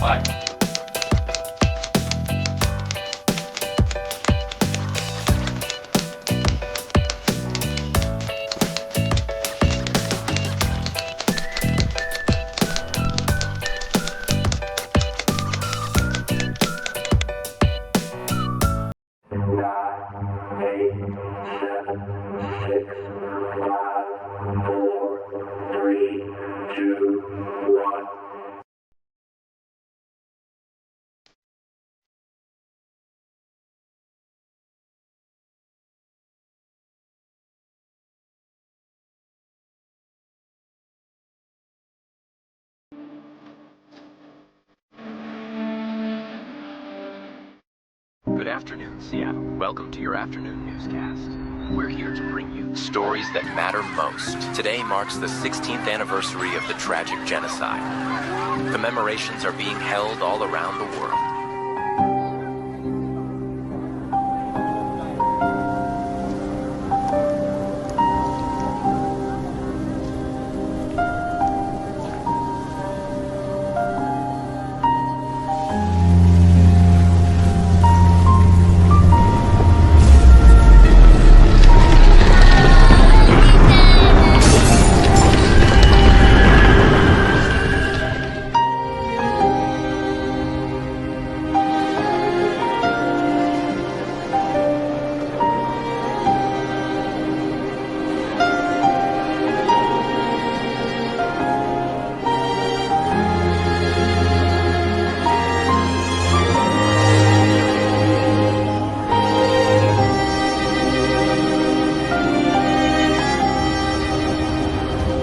Bye. Good afternoon, Seattle. Welcome to your afternoon newscast. We're here to bring you stories that matter most. Today marks the 16th anniversary of the tragic genocide. Commemorations are being held all around the world.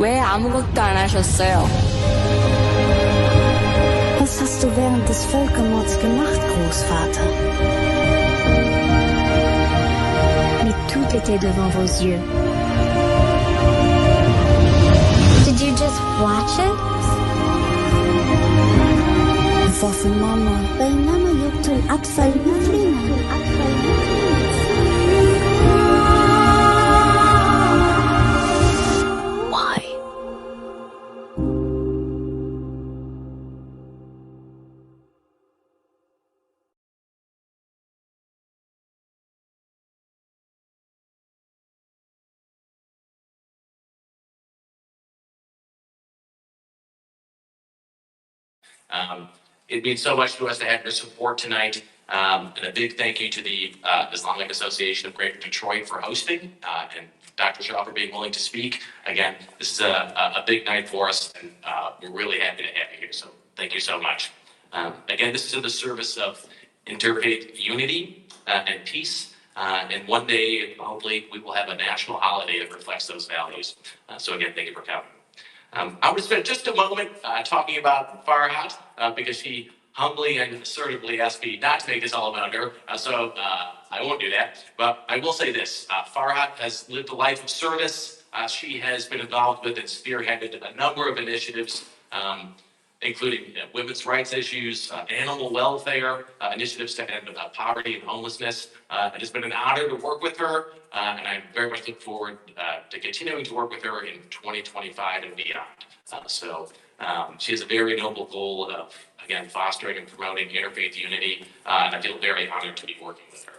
왜 아무것도 안 하셨어요? Was hast du während des Völkermords gemacht, Großvater? Mais tout était devant vos yeux. Did you just watch it? وفي ماما بينما يقتل أطفال مثلنا. It means so much to us to have your support tonight. And a big thank you to the Islamic Association of Greater Detroit for hosting, and Dr. Shaw for being willing to speak. Again, this is a big night for us, and we're really happy to have you here. So thank you so much. Again, this is in the service of interfaith unity and peace. And one day, hopefully, we will have a national holiday that reflects those values. So again, thank you for coming. I'm going to spend just a moment talking about Farhat because she humbly and assertively asked me not to make this all about her. So I won't do that. But I will say this. Farhat has lived a life of service. She has been involved with and spearheaded a number of initiatives, including women's rights issues, animal welfare, initiatives to end poverty and homelessness. It has been an honor to work with her, and I very much look forward to continuing to work with her in 2025 and beyond. She has a very noble goal of, again, fostering and promoting interfaith unity, and I feel very honored to be working with her.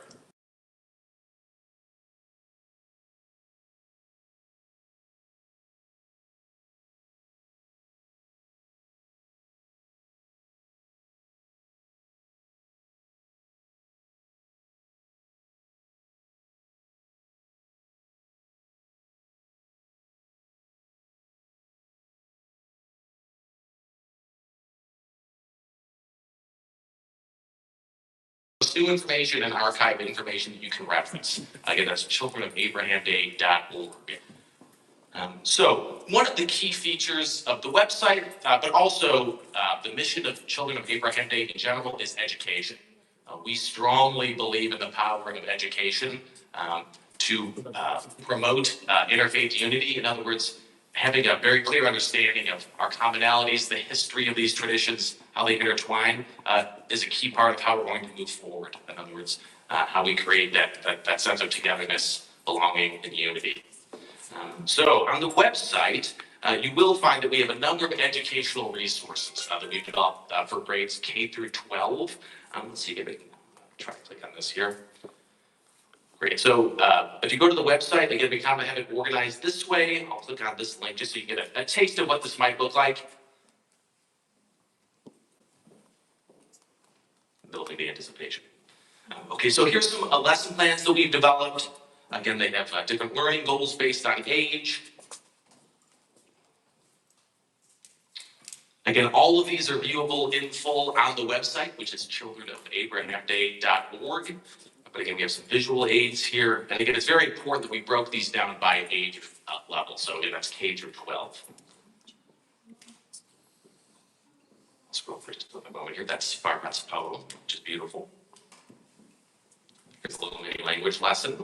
New information and archive information that you can reference. Again, that's childrenabrahamday.org. So one of the key features of the website, but also the mission of Children of Abraham Day in general, is education. We strongly believe in the power of education to promote interfaith unity. In other words, having a very clear understanding of our commonalities, the history of these traditions, how they intertwine, is a key part of how we're going to move forward. In other words, how we create that sense of togetherness, belonging, and unity. So on the website, you will find that we have a number of educational resources that we've developed for grades K through 12. Let's see if I can try to click on this here. Great. So if you go to the website, again, we kind of have it organized this way. I'll click on this link just so you get a taste of what this might look like. Building the anticipation. Okay, so here's some lesson plans that we've developed. Again, they have different learning goals based on age. Again, all of these are viewable in full on the website, which is childrenabrahamday.org. But again, we have some visual aids here. And again, it's very important that we broke these down by age level. So again, that's K through 12. Scroll for just a moment here. That's Farhat's poem, which is beautiful. Here's a little mini language lesson.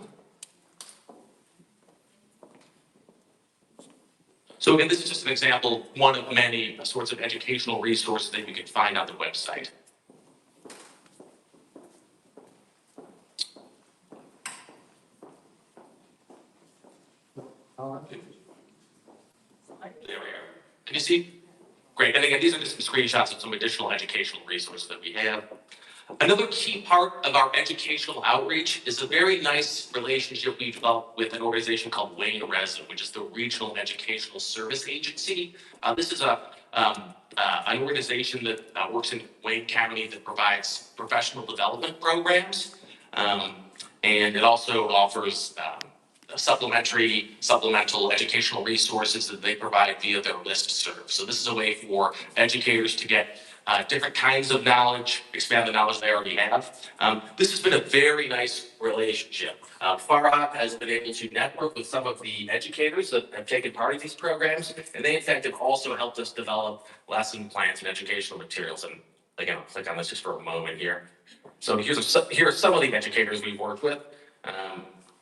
So again, this is just an example, one of many sorts of educational resources that you can find on the website. There we are. Can you see? Great. And again, these are just some screenshots of some additional educational resources that we have. Another key part of our educational outreach is a very nice relationship we developed with an organization called Wayne Resin, which is the Regional Educational Service Agency. This is an organization that works in Wayne County that provides professional development programs, and it also offers supplemental educational resources that they provide via their listserv. So this is a way for educators to get different kinds of knowledge, expand the knowledge they already have. This has been a very nice relationship. Farhat has been able to network with some of the educators that have taken part in these programs, and they in fact have also helped us develop lesson plans and educational materials. And again, I'll click on this just for a moment here. So here are some of the educators we've worked with.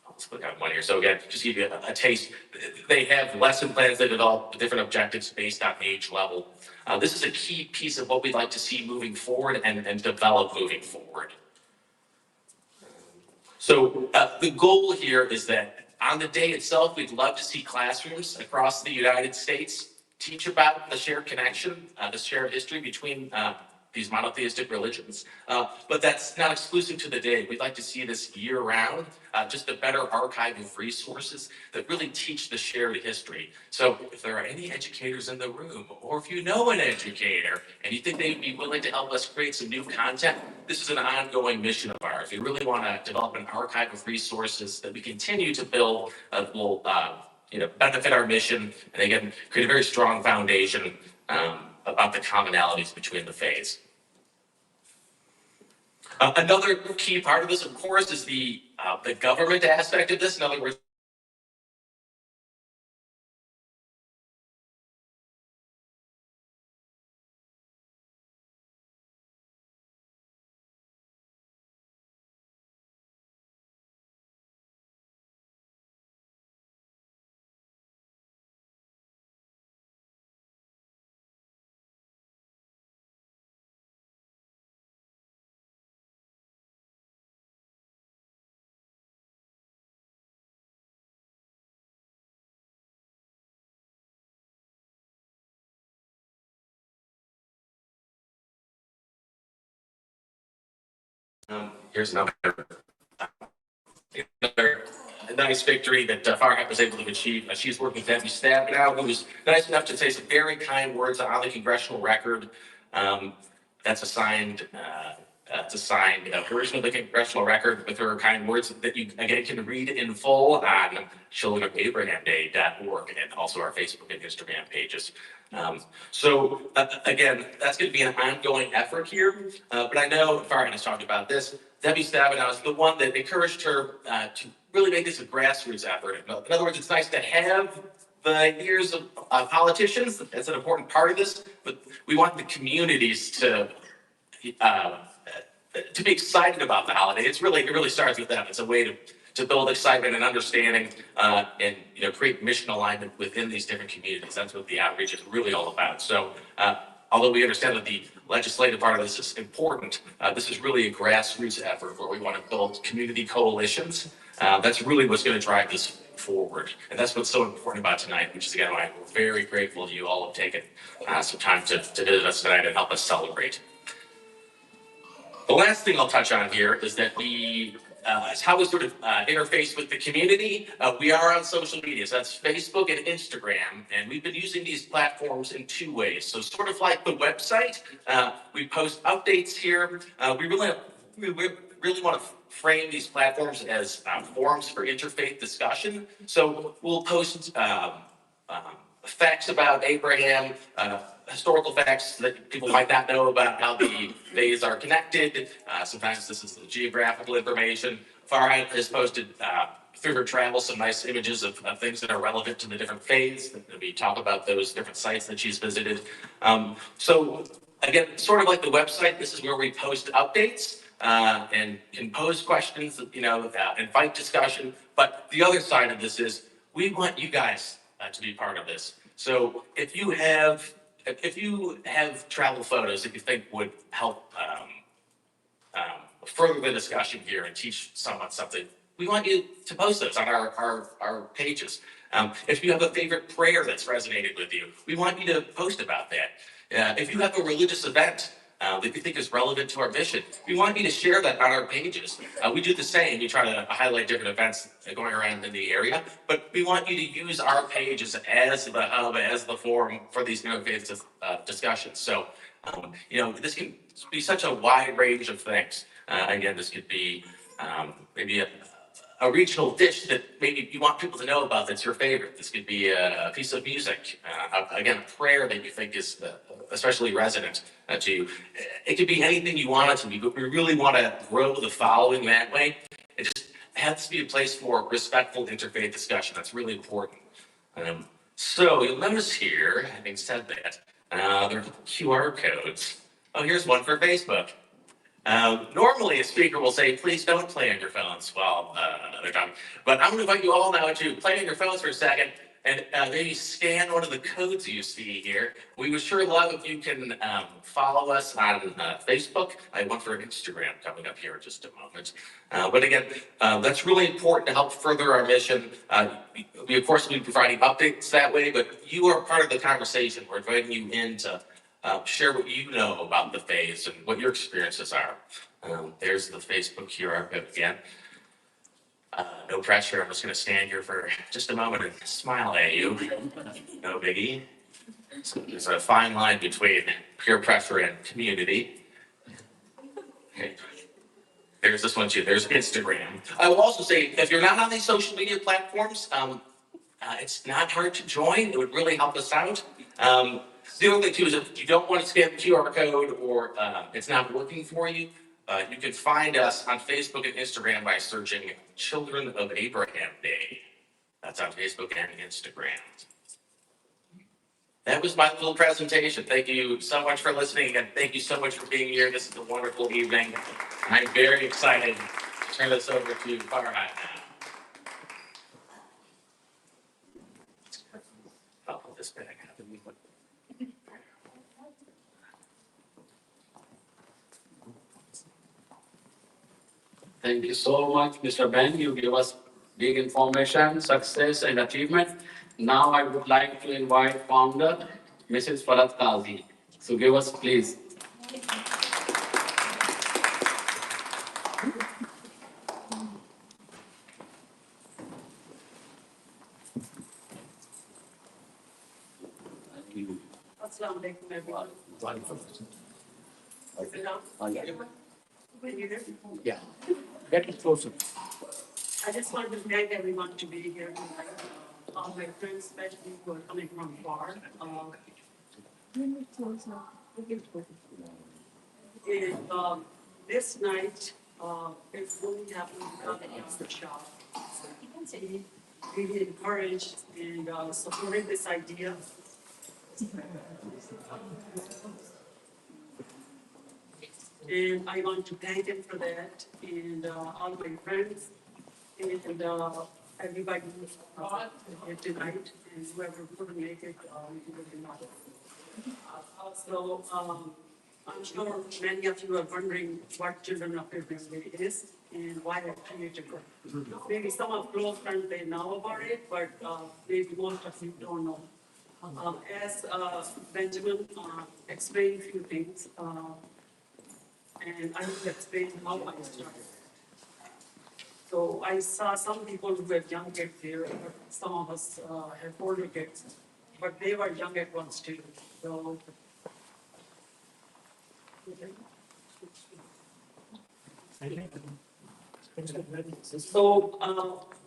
Let's click on one here. So again, just give you a taste. They have lesson plans that develop different objectives based on age level. This is a key piece of what we'd like to see moving forward and develop moving forward. So the goal here is that on the day itself, we'd love to see classrooms across the United States teach about the shared connection, the shared history between these monotheistic religions. But that's not exclusive to the day. We'd like to see this year round, just a better archive of resources that really teach the shared history. So if there are any educators in the room, or if you know an educator and you think they'd be willing to help us create some new content, this is an ongoing mission of ours. We really want to develop an archive of resources that we continue to build will benefit our mission, and again, create a very strong foundation about the commonalities between the faiths. Another key part of this, of course, is the government aspect of this. In other words, here's another nice victory that Farhat was able to achieve. She's working with Debbie Staff now, who was nice enough to say some very kind words on the congressional record. That's a signed version of the congressional record with her kind words that you again can read in full on childrenabrahamday.org and also our Facebook and Instagram pages. So again, that's going to be an ongoing effort here. But I know Farhat has talked about this. Debbie Stabenow is the one that encouraged her to really make this a grassroots effort. In other words, it's nice to have the ears of politicians. That's an important part of this, but we want the communities to be excited about the holiday. It really starts with them. It's a way to build excitement and understanding, and create mission alignment within these different communities. That's what the outreach is really all about. So, although we understand that the legislative part of this is important, this is really a grassroots effort where we want to build community coalitions. That's really what's going to drive this forward. And that's what's so important about tonight, which is, again, why we're very grateful you all have taken some time to visit us tonight and help us celebrate. The last thing I'll touch on here is that is how we sort of interface with the community. We are on social media, so that's Facebook and Instagram, and we've been using these platforms in two ways. So sort of like the website, we post updates here. We really want to frame these platforms as forums for interfaith discussion. So we'll post facts about Abraham, historical facts that people might not know about how the faiths are connected. Sometimes this is the geographical information. Farhat has posted through her travels some nice images of things that are relevant to the different faiths. We talk about those different sites that she's visited. So again, sort of like the website, this is where we post updates and can pose questions, invite discussion. But the other side of this is we want you guys to be part of this. So if you have travel photos that you think would help further the discussion here and teach someone something, we want you to post those on our pages. If you have a favorite prayer that's resonated with you, we want you to post about that. If you have a religious event that you think is relevant to our mission, we want you to share that on our pages. We do the same. We try to highlight different events going around in the area, but we want you to use our pages as the hub, as the forum for these interfaith discussions. So, this can be such a wide range of things. Again, this could be maybe a regional dish that maybe you want people to know about that's your favorite. This could be a piece of music, again, a prayer that you think is especially resonant to you. It could be anything you want it to be, but we really want to grow the following that way. It just has to be a place for respectful interfaith discussion. That's really important. So you'll notice here, having said that, there are QR codes. Oh, here's one for Facebook. Normally a speaker will say, please don't play on your phones while they're talking. But I'm going to invite you all now to play on your phones for a second and maybe scan one of the codes you see here. We would sure love if you can follow us on Facebook. I have one for Instagram coming up here in just a moment. But again, that's really important to help further our mission. We, of course, will be providing updates that way, but you are part of the conversation. We're inviting you in to share what you know about the faiths and what your experiences are. There's the Facebook QR code again. No pressure. I'm just going to stand here for just a moment and smile at you. No biggie. So there's a fine line between peer pressure and community. Okay. There's this one too. There's Instagram. I will also say, if you're not on these social media platforms, it's not hard to join. It would really help us out. The other thing too is if you don't want to scan the QR code or it's not working for you, you can find us on Facebook and Instagram by searching Children of Abraham Day. That's on Facebook and Instagram. That was my little presentation. Thank you so much for listening, and thank you so much for being here. This is a wonderful evening. I'm very excited to turn this over to Farhat now. I'll put this back. Thank you so much, Mr. Ben. You give us big information, success, and achievement. Now I would like to invite founder, Mrs. Farhat Qazi. So give us, please. Assalamu alaikum, everyone. Yeah, get it closer. I just wanted to thank everyone to be here tonight. All my friends, especially who are coming from far. This night, it's really happening because of the shop. We encouraged and supported this idea. And I want to thank him for that, and all my friends, and everybody who's here tonight, and whoever couldn't make it, we did not. So I'm sure many of you are wondering what Children of Israel is and why I created it. Maybe some of close friends, they know about it, but maybe most of you don't know. As Benjamin explained a few things, and I will explain how I started. So I saw some people who had young kids here, but some of us had older kids, but they were young at once too. So,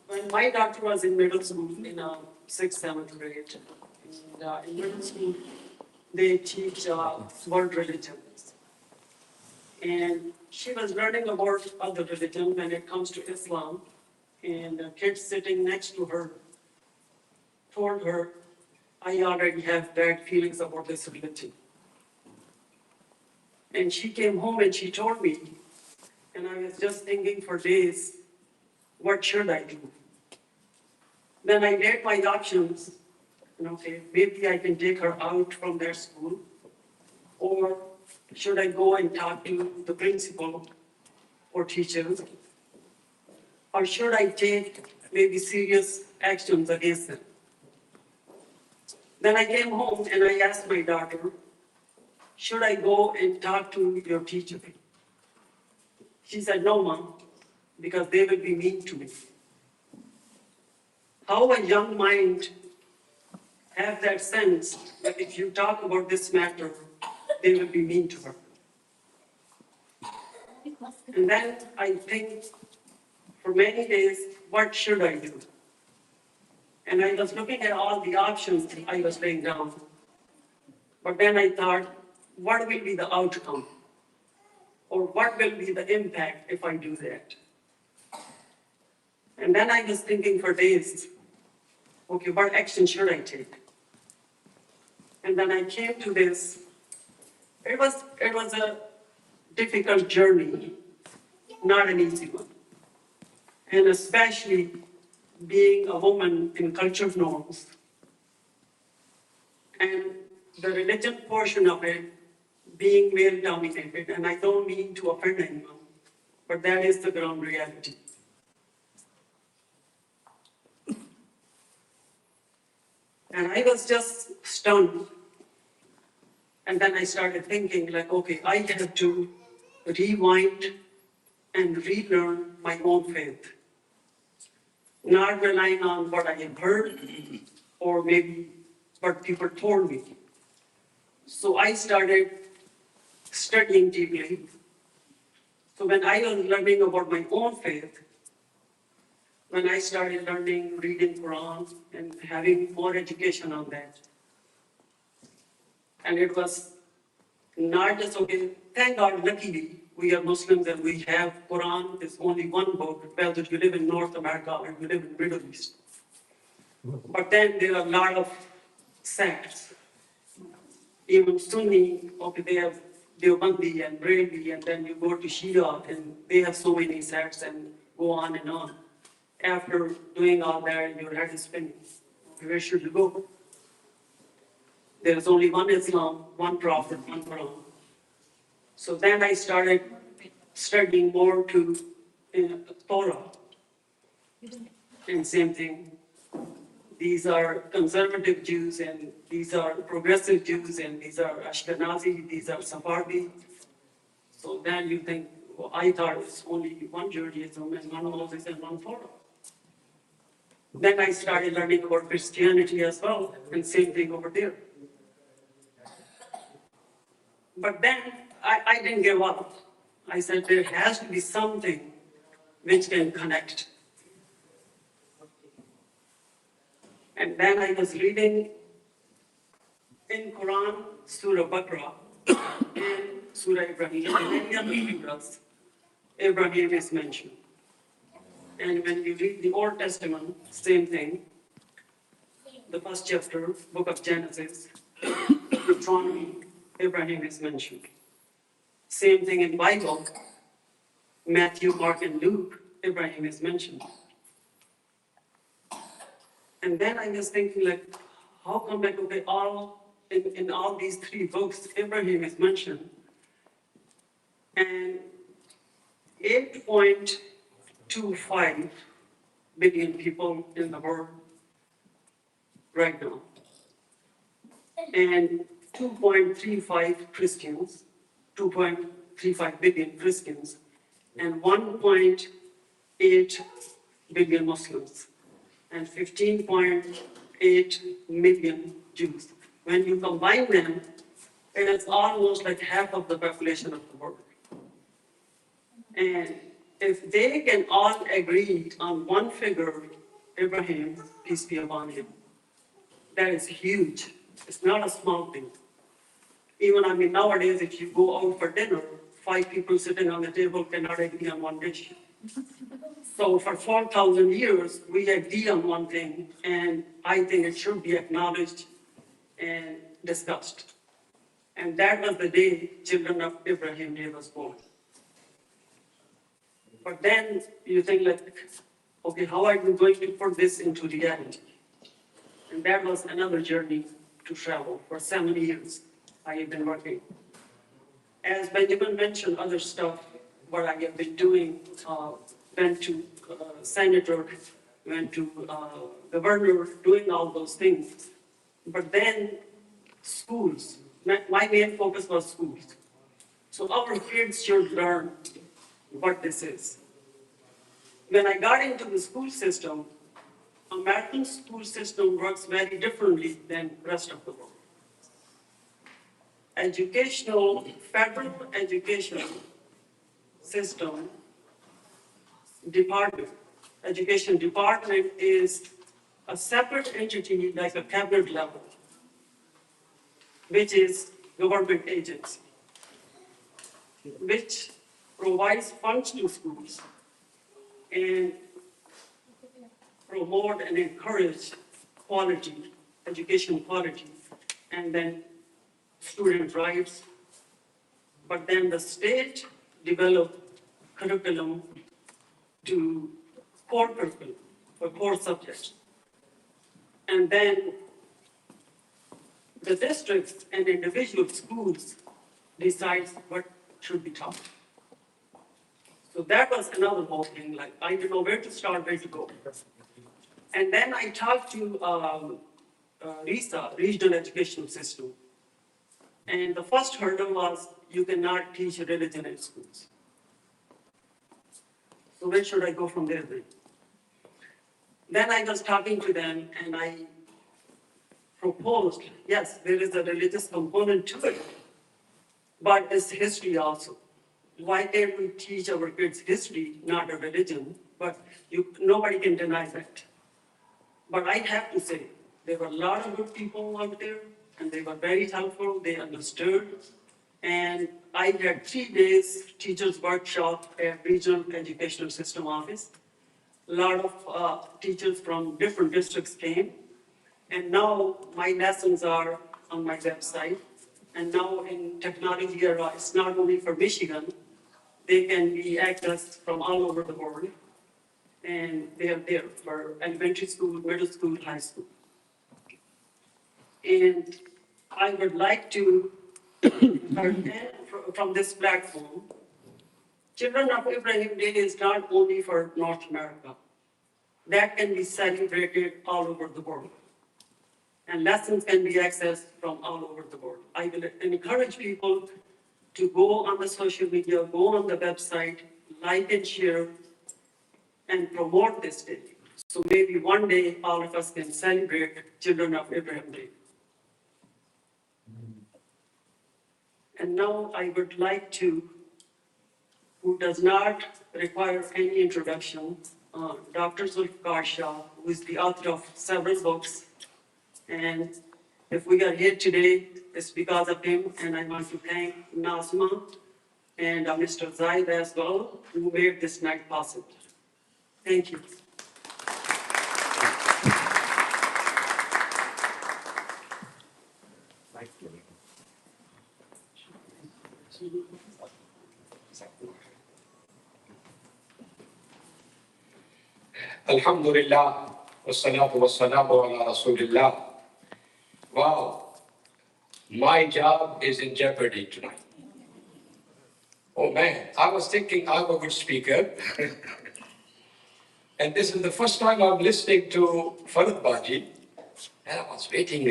when my daughter was in middle school, in sixth, seventh grade, and in middle school, they teach world religions. And she was learning about other religion when it comes to Islam, and the kid sitting next to her told her, I already have bad feelings about this religion. And she came home and she told me, and I was just thinking for days, what should I do? Then I weighed my options, and okay, maybe I can take her out from their school, or should I go and talk to the principal or teachers, or should I take maybe serious actions against them? Then I came home and I asked my daughter, should I go and talk to your teacher? She said, no, Mom, because they will be mean to me. How a young mind have that sense that if you talk about this matter, they will be mean to her. And then I think for many days, what should I do? And I was looking at all the options I was laying down. But then I thought, what will be the outcome? Or what will be the impact if I do that? And then I was thinking for days, okay, what action should I take? And then I came to this. It was a difficult journey, not an easy one. And especially being a woman in cultural norms. And the religion portion of it being male dominated, and I don't mean to offend anyone, but that is the ground reality. And I was just stunned. And then I started thinking like, okay, I have to rewind and relearn my own faith. Not relying on what I have heard or maybe what people told me. So I started studying deeply. So when I was learning about my own faith, when I started learning, reading Quran and having more education on that, and it was not just, okay, thank God, luckily, we are Muslims and we have Quran, it's only one book, whether you live in North America or you live in the Middle East. But then there are a lot of sects. Even Sunni, okay, they have Deobandi and Brahmi, and then you go to Shia, and they have so many sects and go on and on. After doing all that, your head is spinning. Where should you go? There is only one Islam, one Prophet, one Quran. So then I started studying more to Torah. And same thing. These are conservative Jews, and these are progressive Jews, and these are Ashkenazi, these are Sephardi. So then you think, well, I thought it's only one Judaism and one Moses and one Torah. Then I started learning about Christianity as well, and same thing over there. But then I didn't give up. I said there has to be something which can connect. And then I was reading in Quran, Surah Baqarah, and Surah Ibrahim, and many other surahs, Abraham is mentioned. And when you read the Old Testament, same thing. The first chapter, book of Genesis, Deuteronomy, Abraham is mentioned. Same thing in Bible, Matthew, Mark, and Luke, Abraham is mentioned. And then I was thinking like, how come like, okay, in all these three books, Abraham is mentioned, 8.25 billion people in the world right now, and 2.35 Christians, 2.35 billion Christians, and 1.8 billion Muslims, and 15.8 million Jews. When you combine them, it is almost like half of the population of the world. And if they can all agree on one figure, Abraham, peace be upon him, that is huge. It's not a small thing. Even, nowadays, if you go out for dinner, 5 people sitting on the table cannot agree on one dish. So for 4,000 years, we agree on one thing, and I think it should be acknowledged and discussed. And that was the day children of Abraham Day was born. But then you think like, okay, how are you going to put this into reality? And that was another journey to travel. For 7 years, I have been working. As Benjamin mentioned, other stuff, what I have been doing, went to senator, went to governor, doing all those things. But then schools, my main focus was schools. So our kids should learn what this is. When I got into the school system, American school system works very differently than the rest of the world. Federal educational system department, education department is a separate entity like a cabinet level, which is government agency, which provides funds to schools and promote and encourage quality, education quality, and then student rights. But then the state developed curriculum to core curriculum for core subjects. And then the districts and individual schools decides what should be taught. So that was another whole thing, like I didn't know where to start, where to go. And then I talked to RISA, Regional Education System. And the first hurdle was you cannot teach religion in schools. So where should I go from there then? Then I was talking to them and I proposed, yes, there is a religious component to it, but it's history also. Why can't we teach our kids history, not a religion? But nobody can deny that. But I have to say, there were a lot of good people out there, and they were very helpful, they understood. And I had 3 days teachers workshop at Regional Educational System Office. A lot of teachers from different districts came. And now my lessons are on my website. And now in technology era, it's not only for Michigan, they can be accessed from all over the world. And they are there for elementary school, middle school, high school. And I would like to, from this platform, Children of Abraham Day is not only for North America. That can be celebrated all over the world. And lessons can be accessed from all over the world. I will encourage people to go on the social media, go on the website, like and share, and promote this day. So maybe one day all of us can celebrate Children of Abraham Day. And now I would like to, who does not require any introduction, Dr. Zulfikar Shah, who is the author of several books. And if we are here today, it's because of him. And I want to thank Nazma and Mr. Zaid as well, who made this night possible. Thank you. Alhamdulillah, wassalatu wassalamu ala Rasulillah. Wow, my job is in jeopardy tonight. Oh Oh man, I was thinking I'm a good speaker. And this is the first time I'm listening to Farhat Qazi. And I was waiting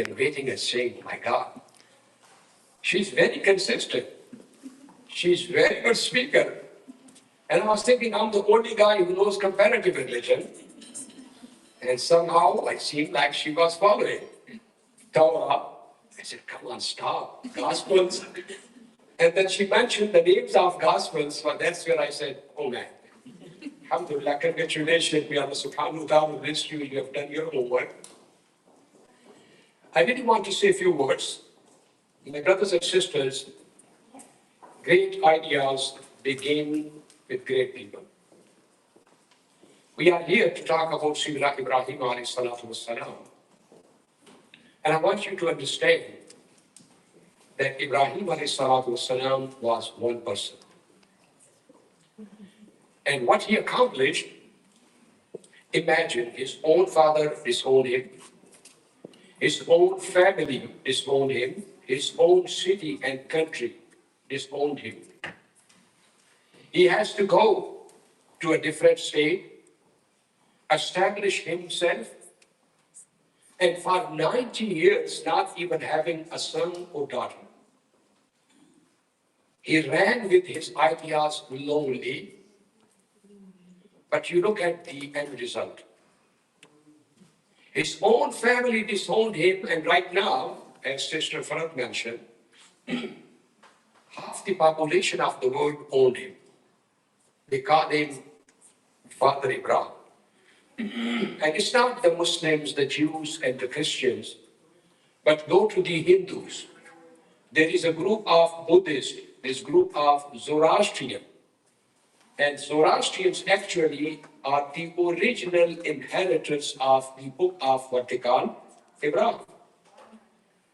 and saying, my God, she's very consistent. She's very good speaker. And I was thinking I'm the only guy who knows comparative religion. And somehow I seemed like she was following Torah. I said, come on, stop. Gospels. And then she mentioned the names of Gospels. So that's where I said, oh man, alhamdulillah, congratulations. May Allah subhanahu wa ta'ala bless you. You have done your homework. I really want to say a few words. My brothers and sisters, great ideas begin with great people. We are here to talk about Sayyidina Ibrahim alayhi salatu wassalam. And I want you to understand that Ibrahim alayhi salatu wassalam was one person. And what he accomplished, imagine his own father disowned him, his own family disowned him, his own city and country disowned him. He has to go to a different state, establish himself, and for 90 years not even having a son or daughter. He ran with his ideas lonely, but you look at the end result. His own family disowned him, and right now, as Sister Farhat mentioned, half the population of the world owned him. They call him Father Abraham. And it's not the Muslims, the Jews, and the Christians, but go to the Hindus. There is a group of Buddhists, this group of Zoroastrian. And Zoroastrians actually are the original inheritors of the book of what they call Abraham.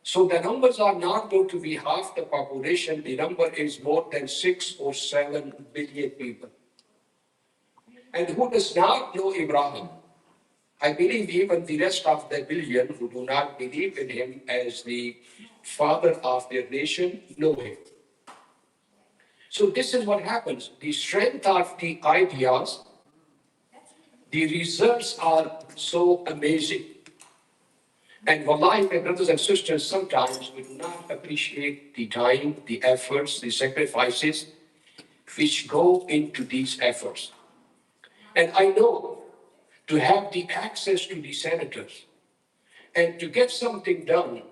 So the numbers are not going to be half the population. The number is more than 6 or 7 billion people. And who does not know Abraham? I believe even the rest of the billion who do not believe in him as the father of their nation know him. So this is what happens. The strength of the ideas, the results are so amazing. And wallahi, my brothers and sisters, sometimes we do not appreciate the time, the efforts, the sacrifices which go into these efforts. And I know to have the access to the senators and to get something done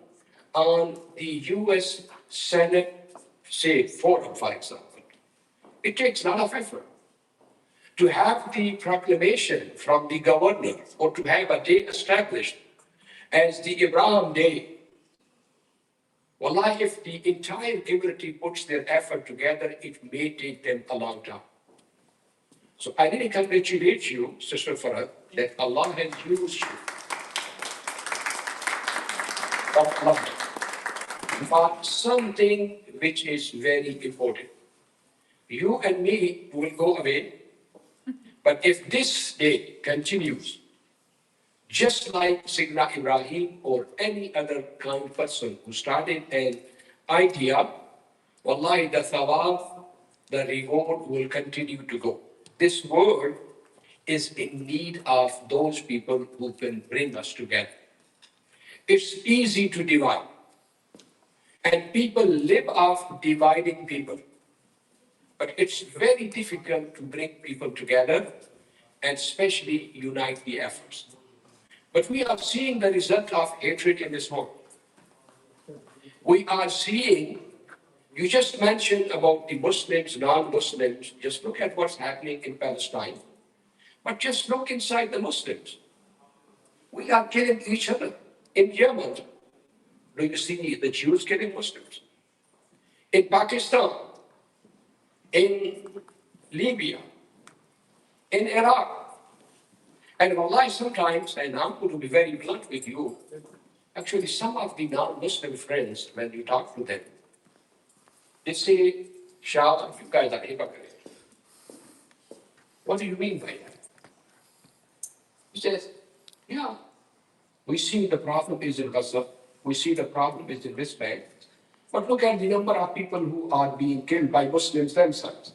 on the US Senate, say, forum, for example, it takes a lot of effort. To have the proclamation from the governor or to have a day established as the Abraham Day, wallahi, if the entire community puts their effort together, it may take them a long time. So I really congratulate you, Sister Farhat, that Allah has used you for something which is very important. You and me will go away, but if this day continues, just like Sayyidina Ibrahim or any other kind person who started an idea, wallahi, the thawab, the reward will continue to go. This world is in need of those people who can bring us together. It's easy to divide. And people live off dividing people. But it's very difficult to bring people together and especially unite the efforts. But we are seeing the result of hatred in this world. We are seeing, you just mentioned about the Muslims, non-Muslims, just look at what's happening in Palestine. But just look inside the Muslims. We are killing each other. In Yemen, do you see the Jews killing Muslims? In Pakistan, in Libya, in Iraq. And wallahi, sometimes, and I'm going to be very blunt with you, actually some of the non-Muslim friends, when you talk to them, they say, Shah, you guys are hypocrites. What do you mean by that? He says, yeah, we see the problem is in Gaza, we see the problem is in this bank, but look at the number of people who are being killed by Muslims themselves.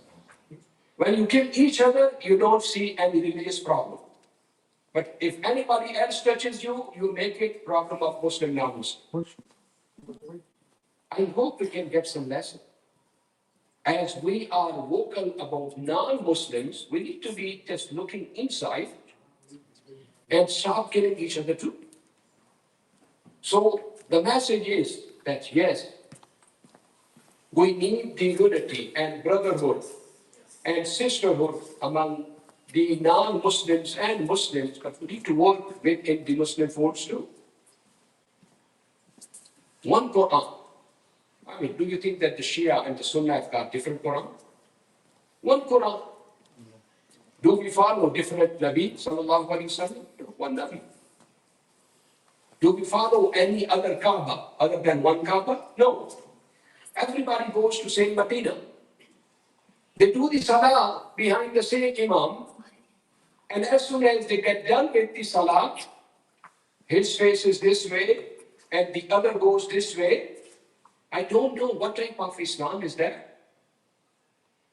When you kill each other, you don't see any religious problem. But if anybody else touches you, you make it problem of Muslim non-Muslim. I hope we can get some lesson. As we are vocal about non-Muslims, we need to be just looking inside and stop killing each other too. So the message is that yes, we need the unity and brotherhood and sisterhood among the non-Muslims and Muslims, but we need to work within the Muslim folds too. One Quran. I mean, do you think that the Shia and the Sunnah have got different Quran? One Quran. Do we follow different Nabi, sallallahu alaihi wasallam? One Nabi. Do we follow any other Kaaba other than one Kaaba? No. Everybody goes to same Medina. They do the Salah behind the same Imam, and as soon as they get done with the Salah, his face is this way, and the other goes this way. I don't know what type of Islam is that.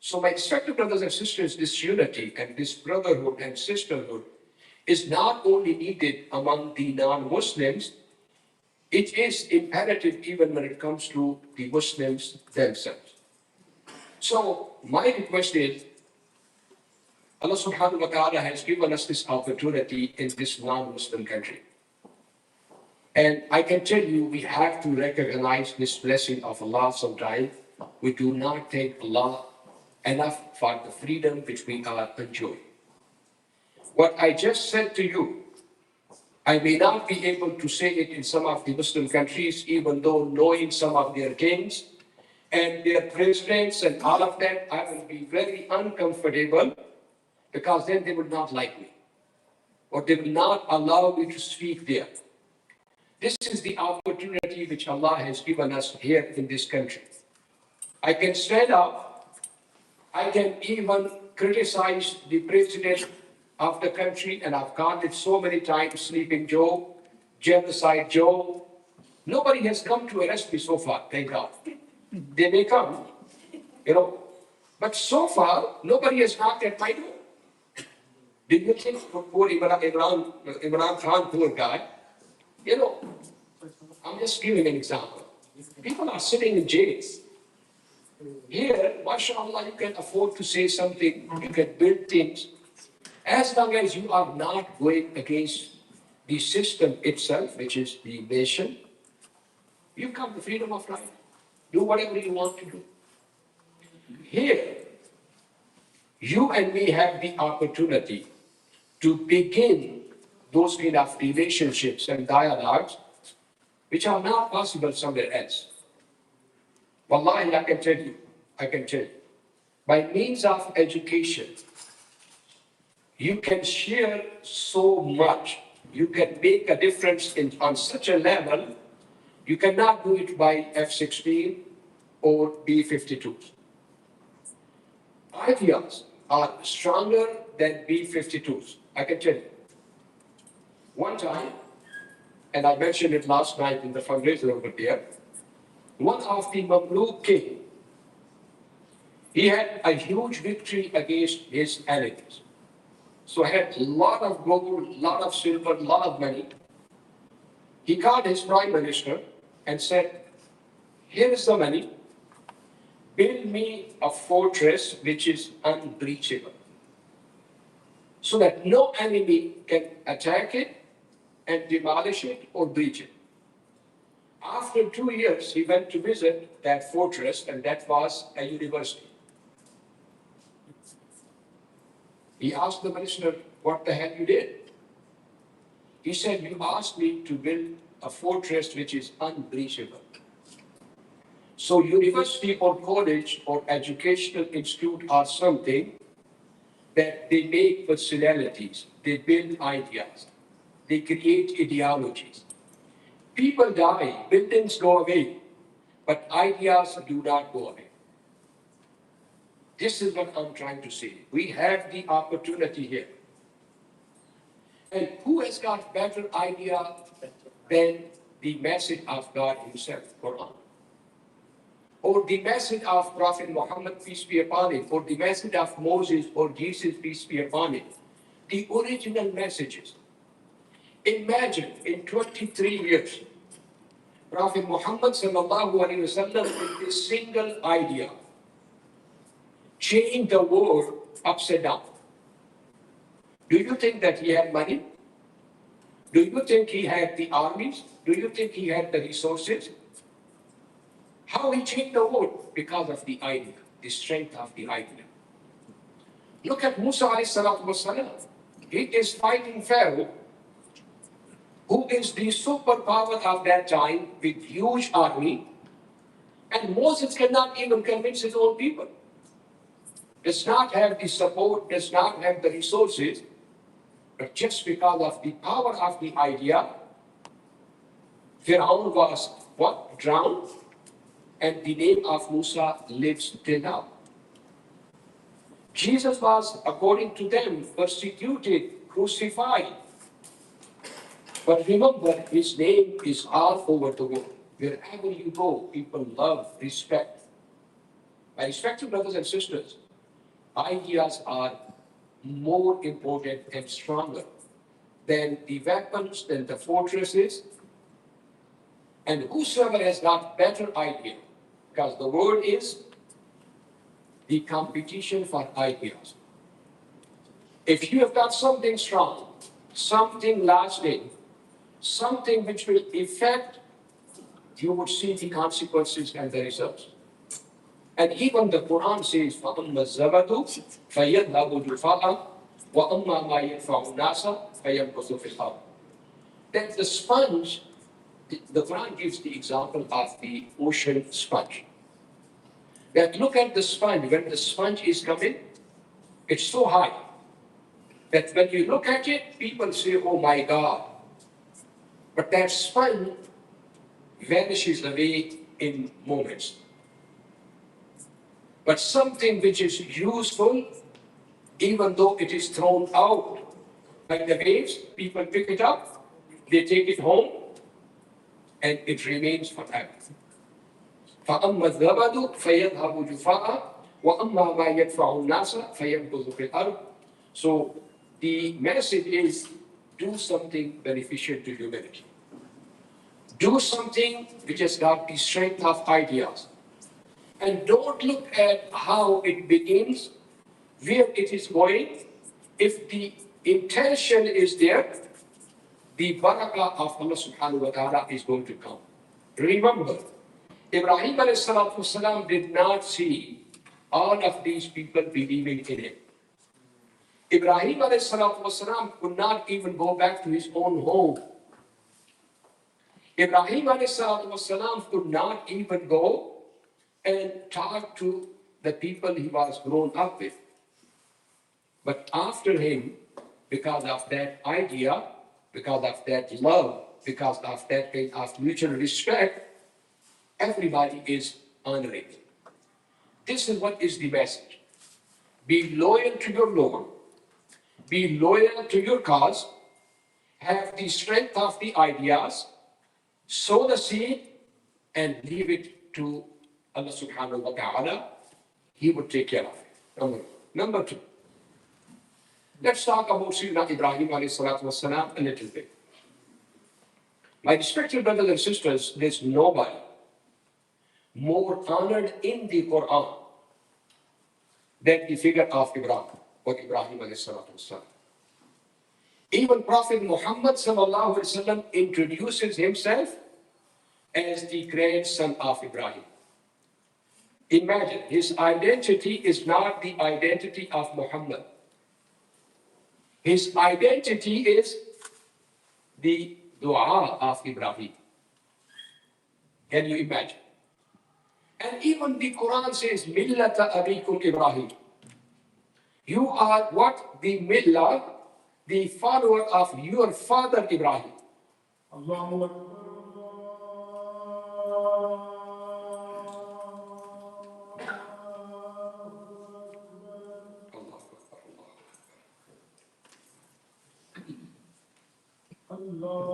So my respected brothers and sisters, this unity and this brotherhood and sisterhood is not only needed among the non-Muslims, it is imperative even when it comes to the Muslims themselves. So my request is, Allah subhanahu wa ta'ala has given us this opportunity in this non-Muslim country. And I can tell you, we have to recognize this blessing of Allah sometime. We do not thank Allah enough for the freedom which we are enjoying. What I just said to you, I may not be able to say it in some of the Muslim countries, even though knowing some of their kings and their presidents and all of that, I will be very uncomfortable because then they would not like me, or they will not allow me to speak there. This is the opportunity which Allah has given us here in this country. I can stand up, I can even criticize the president of the country, and I've called it so many times, Sleeping Joe, Genocide Joe. Nobody has come to arrest me so far, thank God. They may come, but so far, nobody has knocked at my door. Did you think poor Imran Khan, poor guy? I'm just giving an example. People are sitting in jails. Here, mashallah, you can afford to say something, you can build things. As long as you are not going against the system itself, which is the nation, you come to freedom of right. Do whatever you want to do. Here, you and me have the opportunity to begin those kind of relationships and dialogues which are not possible somewhere else. Wallahi, I can tell you, by means of education, you can share so much, you can make a difference on such a level, you cannot do it by F-16 or B-52s. Ideas are stronger than B-52s, I can tell you. One time, and I mentioned it last night in the fundraiser over there, one of the Mamluk king, he had a huge victory against his enemies. So he had a lot of gold, a lot of silver, a lot of money. He called his prime minister and said, here is the money, build me a fortress which is unbreachable, so that no enemy can attack it and demolish it or breach it. After 2 years, he went to visit that fortress, and that was a university. He asked the minister, what the hell you did? He said, you asked me to build a fortress which is unbreachable. So university or college or educational institute are something that they make personalities, they build ideas, they create ideologies. People die, buildings go away, but ideas do not go away. This is what I'm trying to say. We have the opportunity here. And who has got better idea than the message of God himself, Quran? or the message of Prophet Muhammad, peace be upon him, or the message of Moses or Jesus, peace be upon him, the original messages. Imagine in 23 years, Prophet Muhammad sallallahu alaihi wasallam with this single idea changed the world upside down. Do you think that he had money? Do you think he had the armies? Do you think he had the resources? How he changed the world? Because of the idea, the strength of the idea. Look at Musa alayhi salatu wasalam. He is fighting Pharaoh, who is the superpower of that time with huge army, and Moses cannot even convince his own people. Does not have the support, does not have the resources, but just because of the power of the idea, Pharaoh was what? Drowned, and the name of Musa lives till now. Jesus was, according to them, persecuted, crucified. But remember, his name is all over the world. Wherever you go, people love, respect. My respected brothers and sisters, ideas are more important and stronger than the weapons, than the fortresses. And whosoever has got better idea, because the world is the competition for ideas. If you have got something strong, something lasting, something which will affect, you would see the consequences and the results. And even the Quran says, فَأَمَّا الزَّبَدُ فَيَذْهَبُ جُفَاءً وَأَمَّا مَا يَنْفَعُ النَّاسَ فَيَمْكُثُ فِي الْأَرْضِ. That the sponge, the Quran gives the example of the ocean sponge. That look at the sponge, when the sponge is coming, it's so high that when you look at it, people say, oh my God. But that sponge vanishes away in moments. But something which is useful, even though it is thrown out by the waves, people pick it up, they take it home, and it remains forever. فَأَمَّا الزَّبَدُ فَيَذْهَبُ جُفَاءً وَأَمَّا مَا يَنْفَعُ النَّاسَ فَيَمْكُثُ فِي الْأَرْضِ. So the message is, do something beneficial to humanity. Do something which has got the strength of ideas. And don't look at how it begins, where it is going. If the intention is there, the barakah of Allah subhanahu wa ta'ala is going to come. Remember, Ibrahim alayhi salatu wasalam did not see all of these people believing in him. Ibrahim alayhi salatu wasalam could not even go back to his own home. Ibrahim alayhi salatu wasalam could not even go and talk to the people he was grown up with. But after him, because of that idea, because of that love, because of that kind of mutual respect, everybody is honoring. This is what is the message. Be loyal to your Lord. Be loyal to your cause. Have the strength of the ideas. Sow the seed and leave it to Allah subhanahu wa ta'ala. He would take care of it. Number two. Let's talk about Sayyidina Ibrahim alayhi salatu wasalam a little bit. My respected brothers and sisters, there's nobody more honored in the Quran than the figure of Ibrahim or Ibrahim alayhi salatu wasalam. Even Prophet Muhammad sallallahu alaihi wasallam introduces himself as the grandson of Ibrahim. Imagine, his identity is not the identity of Muhammad. His identity is the dua of Ibrahim. Can you imagine? And even the Quran says, Millata abikum Ibrahim. You are what? The millah, the follower of your father Ibrahim. Allahu Akbar. Allah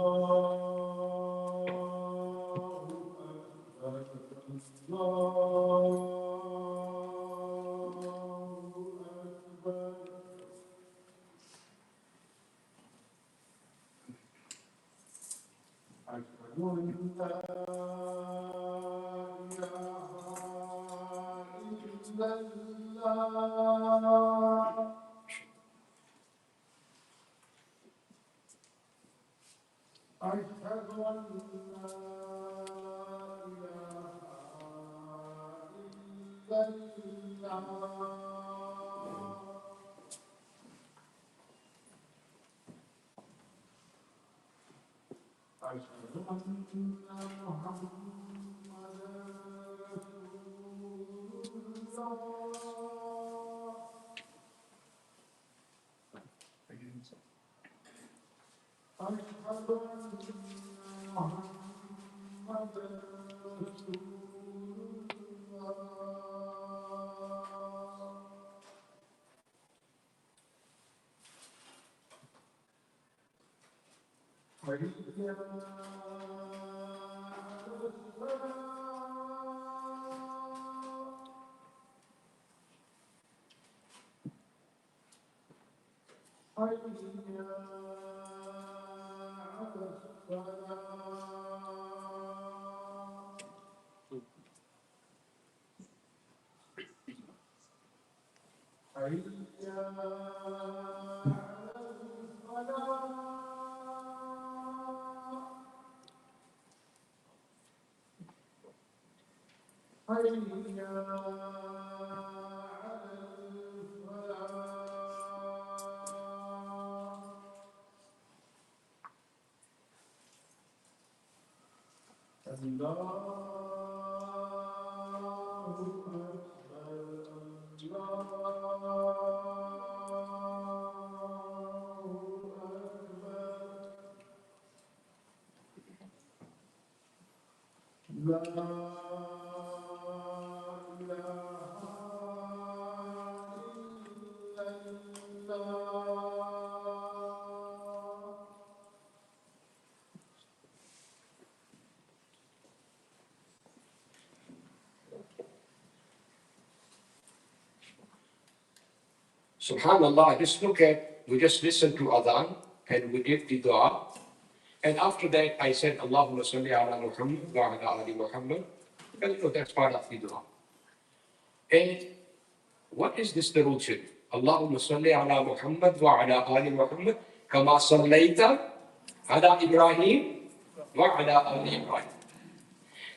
Subhanallah, just look at, we just listened to Adhan and we did the dua. And after that, I said, Allahumma salli ala Muhammad wa ala ali Muhammad. And you know, that's part of the dua. And what is this Darud Sharif? Allahumma salli ala Muhammad wa ala ali Muhammad kama sallaita ala Ibrahim wa ala ali Ibrahim.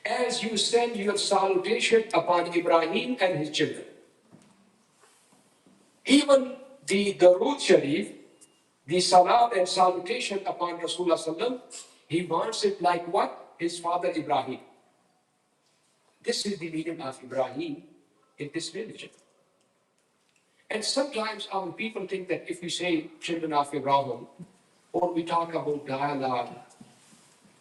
As you send your salutation upon Ibrahim and his children. Even the Darud Sharif, the salat and salutation upon Rasulullah sallam, he wants it like what? His father Ibrahim. This is the meaning of Ibrahim in this religion. And sometimes our people think that if we say children of Abraham, or we talk about dialogue,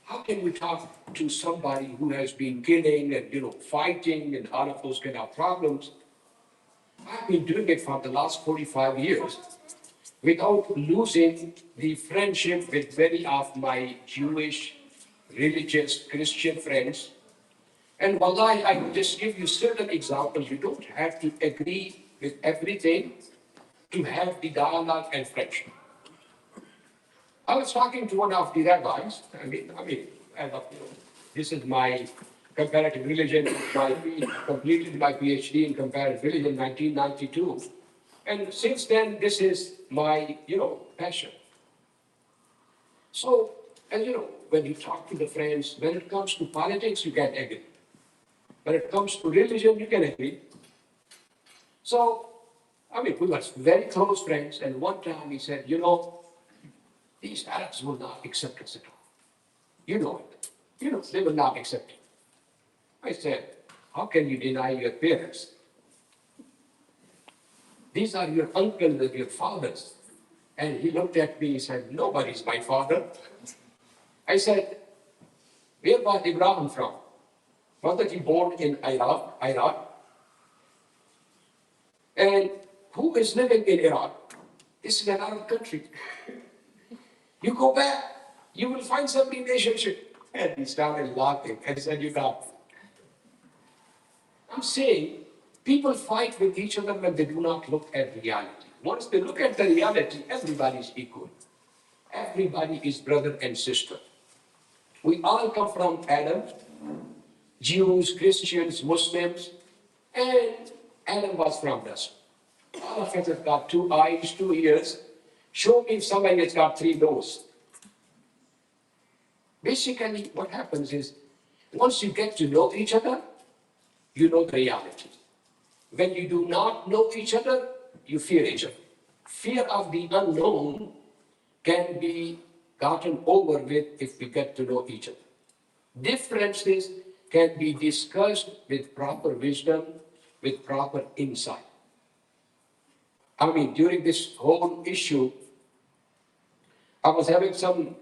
how can we talk to somebody who has been killing and fighting and all of those kind of problems? I've been doing it for the last 45 years without losing the friendship with many of my Jewish, religious, Christian friends. And wallahi, I will just give you certain examples. You don't have to agree with everything to have the dialogue and friendship. I was talking to one of the rabbis. This is my comparative religion. I completed my PhD in comparative religion in 1992. And since then, this is my, passion. So, as you know, when you talk to the friends, when it comes to politics, you can agree. When it comes to religion, you can agree. So, we were very close friends. And one time he said, these Arabs will not accept us at all. You know it. They will not accept it. I said, how can you deny your parents? These are your uncles and your fathers. And he looked at me and said, nobody's my father. I said, where was Abraham from? Wasn't he born in Iraq? And who is living in Iraq? This is an Arab country. You go back, you will find some relationship. And he started laughing and said, you can't. I'm saying, people fight with each other when they do not look at reality. Once they look at the reality, everybody is equal. Everybody is brother and sister. We all come from Adam, Jews, Christians, Muslims, and Adam was from dust. All of us have got 2 eyes, 2 ears. Show me if somebody has got 3 noses. Basically, what happens is, once you get to know each other, you know the reality. When you do not know each other, you fear each other. Fear of the unknown can be gotten over with if we get to know each other. Differences can be discussed with proper wisdom, with proper insight. I mean, during this whole issue, I was having some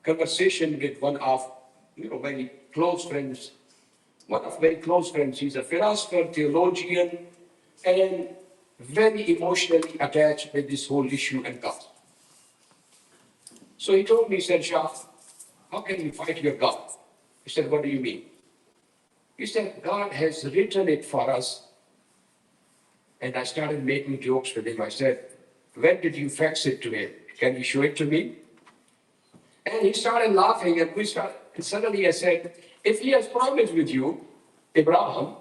conversation with one of, very close friends. One of very close friends. He's a philosopher, theologian, and very emotionally attached with this whole issue and God. So he told me, he said, Shah, how can you fight your God? He said, what do you mean? He said, God has written it for us. And I started making jokes with him. I said, when did you fax it to him? Can you show it to me? And he started laughing, and and suddenly I said, if he has promised with you, Abraham,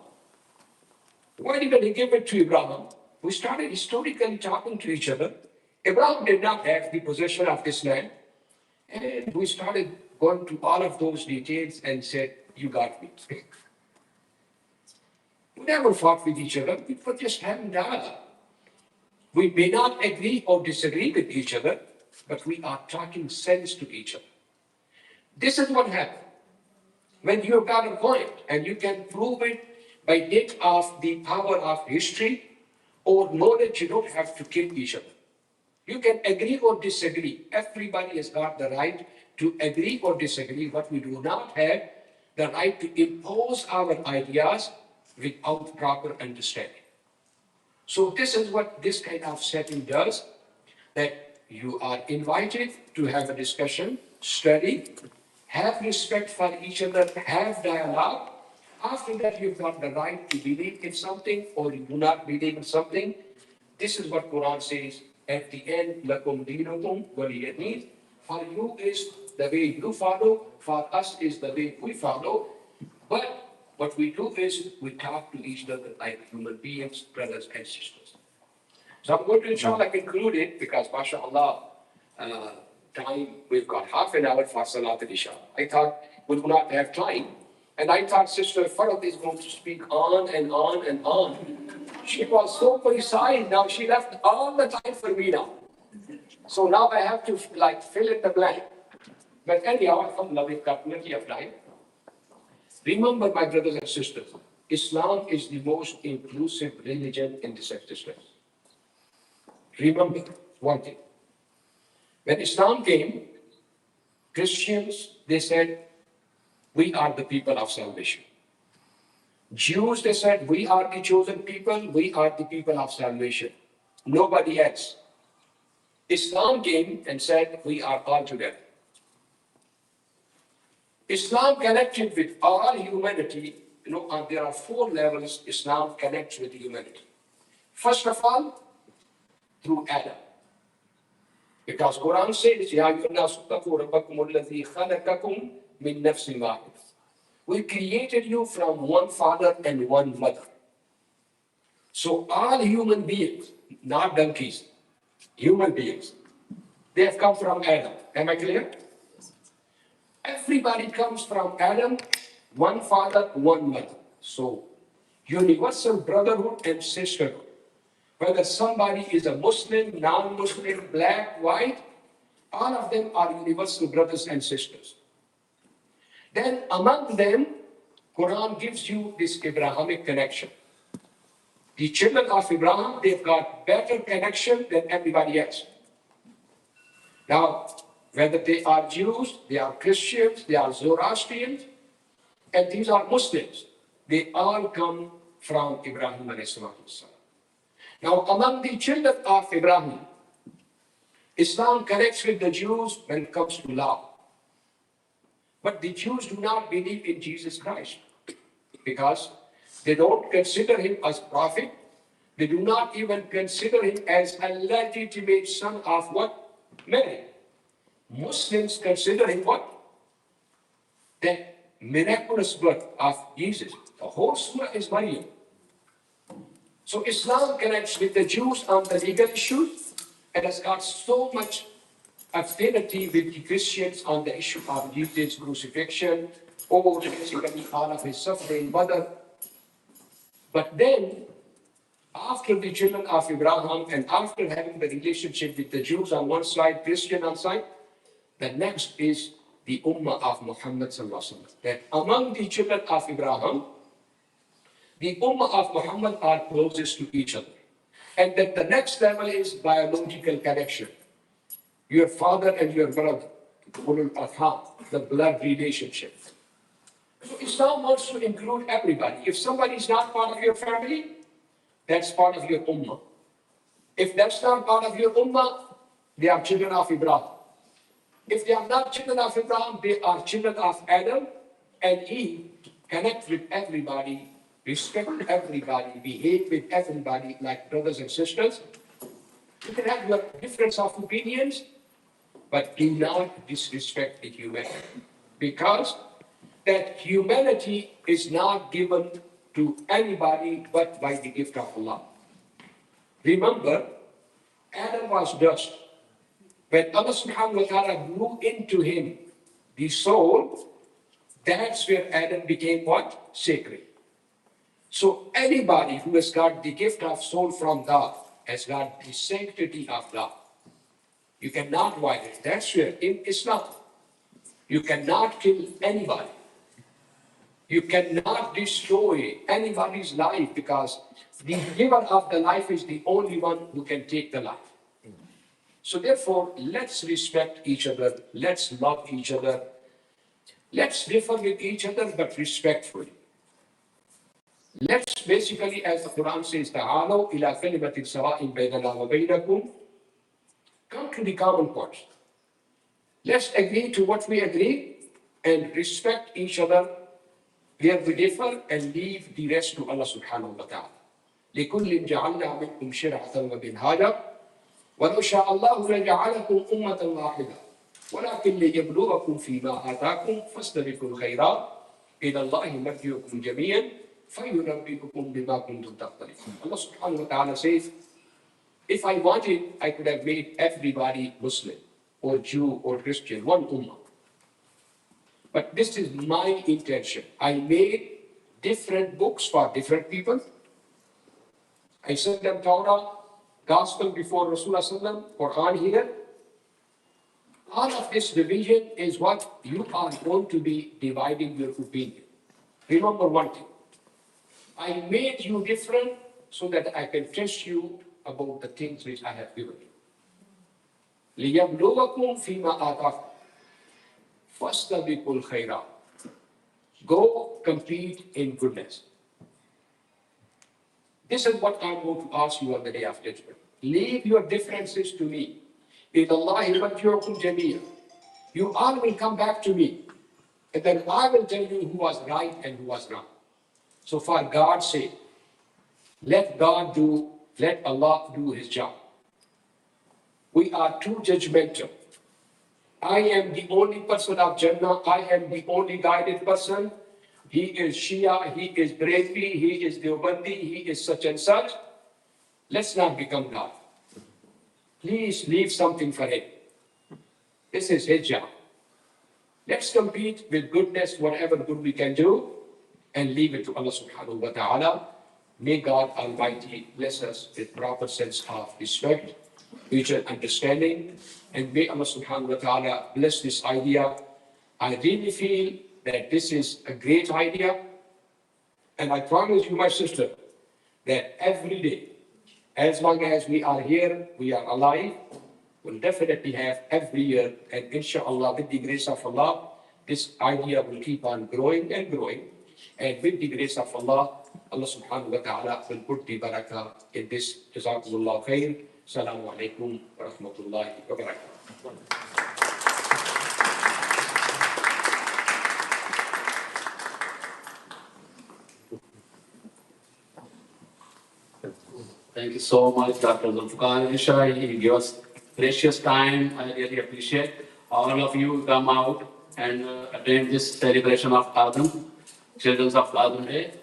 why didn't he give it to Abraham? We started historically talking to each other. Abraham did not have the possession of this land. And we started going to all of those details and said, you got me. We never fought with each other. We were just having dialogue. We may not agree or disagree with each other, but we are talking sense to each other. This is what happened. When you've got a point and you can prove it by dint of the power of history or knowledge, you don't have to kill each other. You can agree or disagree. Everybody has got the right to agree or disagree, but we do not have the right to impose our ideas without proper understanding. So this is what this kind of setting does, that you are invited to have a discussion, study, have respect for each other, have dialogue. After that, you've got the right to believe in something or you do not believe in something. This is what Quran says at the end, lakum dinukum waliya din. For you is the way you follow, for us is the way we follow. But what we do is we talk to each other like human beings, brothers and sisters. So I'm going to inshallah conclude it because mashallah, time, we've got half an hour for Salat al-Isha. I thought we would not have time. And I thought Sister Farhat is going to speak on and on and on. She was so precise. Now she left all the time for me now. So now I have to fill in the blank. But anyhow, alhamdulillah, we've got plenty of time. Remember, my brothers and sisters, Islam is the most inclusive religion in this existence. Remember one thing. When Islam came, Christians, they said, we are the people of salvation. Jews, they said, we are the chosen people, we are the people of salvation. Nobody else. Islam came and said, we are all together. Islam connected with all humanity, and there are 4 levels Islam connects with humanity. First of all, through Adam. Because Quran says, Ya ayyuhan-nasu ttaqu rabbakum alladhi khalaqakum min nafsin wahidah. We created you from one father and one mother. So all human beings, not donkeys, human beings, they have come from Adam. Am I clear? Everybody comes from Adam, one father, one mother. So universal brotherhood and sisterhood. Whether somebody is a Muslim, non-Muslim, black, white, all of them are universal brothers and sisters. Then among them, Quran gives you this Abrahamic connection. The children of Abraham, they've got better connection than everybody else. Now, whether they are Jews, they are Christians, they are Zoroastrians, and these are Muslims, they all come from Ibrahim alayhi salatu. Now, among the children of Abraham, Islam connects with the Jews when it comes to law. But the Jews do not believe in Jesus Christ because they don't consider him as prophet. They do not even consider him as a legitimate son of what? Mary. Muslims consider him what? that miraculous birth of Jesus. The whole surah is Maryam. So Islam connects with the Jews on the legal issues and has got so much affinity with the Christians on the issue of Jesus' crucifixion or basically all of his suffering mother. But then, after the children of Abraham and after having the relationship with the Jews on one side, Christian on side, the next is the Ummah of Muhammad sallallahu alaihi wasallam. That among the children of Abraham, the Ummah of Muhammad are closest to each other. And that the next level is biological connection. Your father and your brother, the blood relationship. So Islam wants to include everybody. If somebody is not part of your family, that's part of your ummah. If that's not part of your ummah, they are children of Abraham. If they are not children of Abraham, they are children of Adam and Eve. Connect with everybody, respect everybody, behave with everybody like brothers and sisters. You can have your difference of opinions, but do not disrespect the humanity. Because that humanity is not given to anybody but by the gift of Allah. Remember, Adam was dust. When Allah subhanahu wa ta'ala blew into him the soul, that's where Adam became what? Sacred. So anybody who has got the gift of soul from God has got the sanctity of God. You cannot violate. That's where in Islam, you cannot kill anybody. You cannot destroy anybody's life because the giver of the life is the only one who can take the life. So therefore, let's respect each other. Let's love each other. Let's differ with each other, but respectfully. Let's basically, as the Quran says, تعالوا إلى كلمة سواء بيننا وبينكم. Come to the common point. Let's agree to what we agree and respect each other where we differ and leave the rest to Allah subhanahu wa ta'ala. لكل جعلنا منكم شرعة ومنهاجا ولو شاء الله لجعلكم أمة واحدة ولكن ليبلوكم فيما آتاكم فاستبقوا الخيرات إلى الله مرجعكم جميعا فينبئكم بما كنتم تعملون. Allah subhanahu wa ta'ala says, if I wanted, I could have made everybody Muslim or Jew or Christian, one ummah. But this is my intention. I made different books for different people. I sent them Torah, Gospel before Rasulullah sallam, Quran here. All of this division is what you are going to be dividing your opinion. Remember one thing. I made you different so that I can test you about the things which I have given you. لِيَبْلُوَكُمْ فِيمَا آتَاكُمْ فَاسْتَبِقُوا الْخَيْرَاتِ. Go compete in goodness. This is what I'm going to ask you on the day of judgment. Leave your differences to me. إِلَى اللَّهِ مَرْجِعُكُمْ جَمِيعًا. You all will come back to me. And then I will tell you who was right and who was wrong. So for God's sake, let Allah do his job. We are too judgmental. I am the only person of Jannah. I am the only guided person. He is Shia, he is Brahmi, he is Deobandi, he is such and such. Let's not become God. Please leave something for him. This is his job. Let's compete with goodness, whatever good we can do, and leave it to Allah subhanahu wa ta'ala. May God Almighty bless us with proper sense of respect, mutual understanding, and may Allah subhanahu wa ta'ala bless this idea. I really feel that this is a great idea, and I promise you, my sister, that every day, as long as we are here, we are alive, we'll definitely have every year, and inshallah, with the grace of Allah, this idea will keep on growing and growing. And with the grace of Allah, Allah subhanahu wa ta'ala will put the barakah in this. Jazakumullah khair. Assalamu alaikum wa rahmatullahi wa barakatuh. Thank you so much, Dr. Zulfikar Isha. You give us precious time. I really appreciate all of you come out and attend this celebration of Adam, Children's of Adam Day.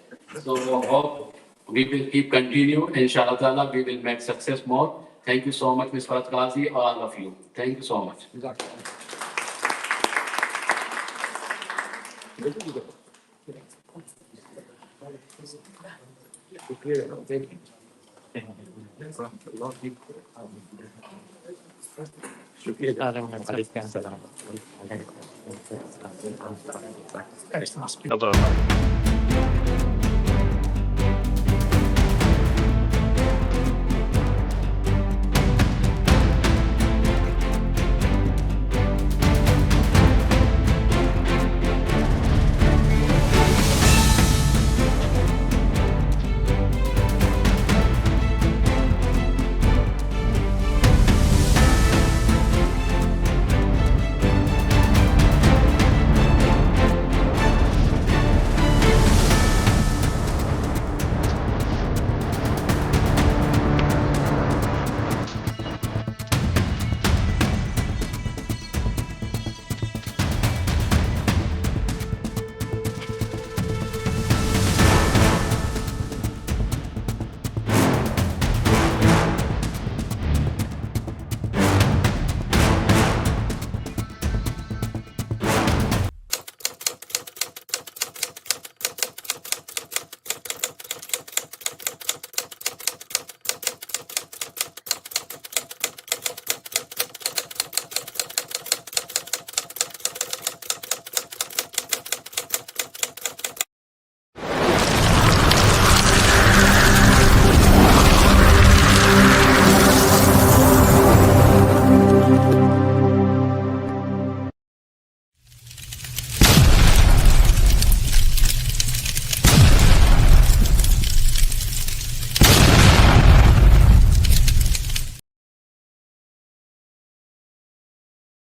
So hope we will keep continue. Inshallah ta'ala, we will make success more. Thank you so much, Ms. Farhat Qazi, all of you. Thank you so much. Hello.